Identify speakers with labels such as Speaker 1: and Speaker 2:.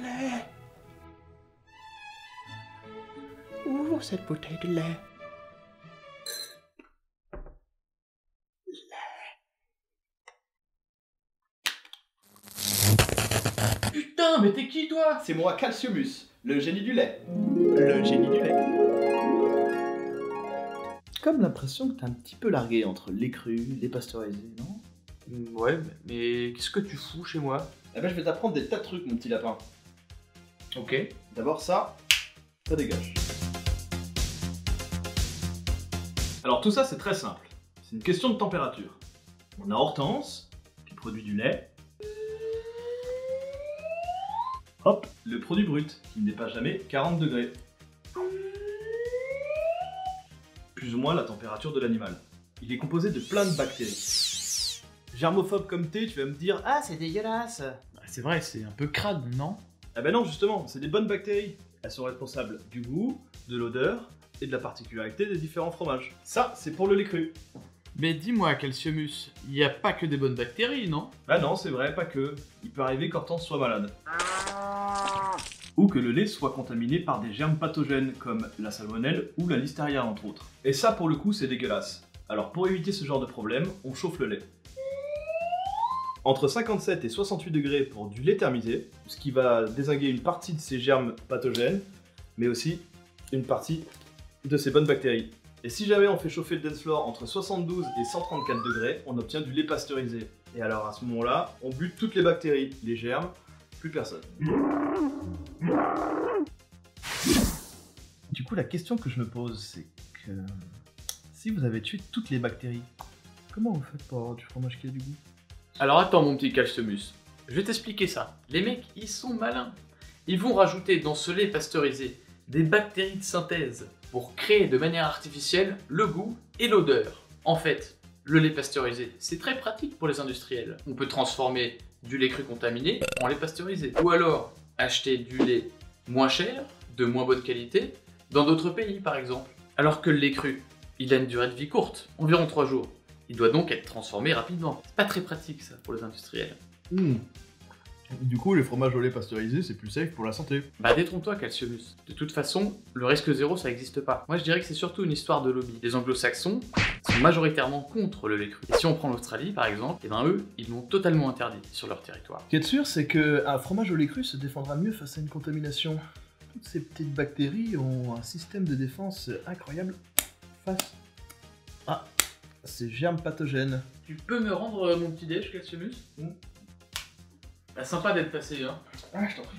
Speaker 1: lait. Ouvre cette bouteille de lait.
Speaker 2: Putain, mais t'es qui toi?
Speaker 3: C'est moi, Calciumus, le génie du lait.
Speaker 1: Le génie du lait.
Speaker 3: Comme l'impression que t'es un petit peu largué entre lait cru, lait pasteurisé, non?
Speaker 2: Ouais, mais qu'est-ce que tu fous chez moi?
Speaker 3: Eh ben je vais t'apprendre des tas de trucs, mon petit lapin.
Speaker 2: Ok.
Speaker 3: D'abord ça dégage.
Speaker 2: Alors tout ça c'est très simple. C'est une question de température. On a Hortense, qui produit du lait. Hop, le produit brut, qui ne dépasse jamais 40 degrés. Plus ou moins la température de l'animal. Il est composé de plein de bactéries. Germophobe comme t'es, tu vas me dire « Ah, c'est dégueulasse !»
Speaker 4: C'est vrai, c'est un peu crade, non?
Speaker 2: Ah ben non, justement, c'est des bonnes bactéries. Elles sont responsables du goût, de l'odeur et de la particularité des différents fromages. Ça, c'est pour le lait cru.
Speaker 4: Mais dis-moi, Calciumus, il n'y a pas que des bonnes bactéries, non?
Speaker 2: Ah non, c'est vrai, pas que. Il peut arriver qu'Hortense soit malade. Ou que le lait soit contaminé par des germes pathogènes comme la salmonelle ou la listeria entre autres. Et ça pour le coup c'est dégueulasse. Alors pour éviter ce genre de problème, on chauffe le lait. Entre 57 et 68 degrés pour du lait thermisé, ce qui va dézinguer une partie de ces germes pathogènes, mais aussi une partie de ces bonnes bactéries. Et si jamais on fait chauffer le dance floor entre 72 et 134 degrés, on obtient du lait pasteurisé. Et alors à ce moment-là, on bute toutes les bactéries, les germes, plus personne. Du coup, la question que je me pose, c'est que si vous avez tué toutes les bactéries, comment vous faites pour avoir du fromage qui a du goût?
Speaker 4: Alors attends, mon petit Calciumus, je vais t'expliquer ça. Les mecs, ils sont malins. Ils vont rajouter dans ce lait pasteurisé des bactéries de synthèse pour créer de manière artificielle le goût et l'odeur. En fait, le lait pasteurisé, c'est très pratique pour les industriels. On peut transformer du lait cru contaminé en lait pasteurisé. Ou alors acheter du lait moins cher, de moins bonne qualité, dans d'autres pays par exemple. Alors que le lait cru, il a une durée de vie courte, environ 3 jours. Il doit donc être transformé rapidement. C'est pas très pratique ça pour les industriels.
Speaker 3: Du coup, les fromages au lait pasteurisé, c'est plus safe pour la santé.
Speaker 4: Bah détrompe-toi Calciumus. De toute façon, le risque zéro ça n'existe pas. Moi je dirais que c'est surtout une histoire de lobby. Les anglo-saxons sont majoritairement contre le lait cru. Et si on prend l'Australie par exemple, et ben eux, ils l'ont totalement interdit sur leur territoire.
Speaker 3: Ce qui est sûr, c'est qu'un fromage au lait cru se défendra mieux face à une contamination. Toutes ces petites bactéries ont un système de défense incroyable face à ces germes pathogènes.
Speaker 4: Tu peux me rendre mon petit déj Calciumus? Bah, sympa d'être passé hein.
Speaker 3: Ah, je t'en prie.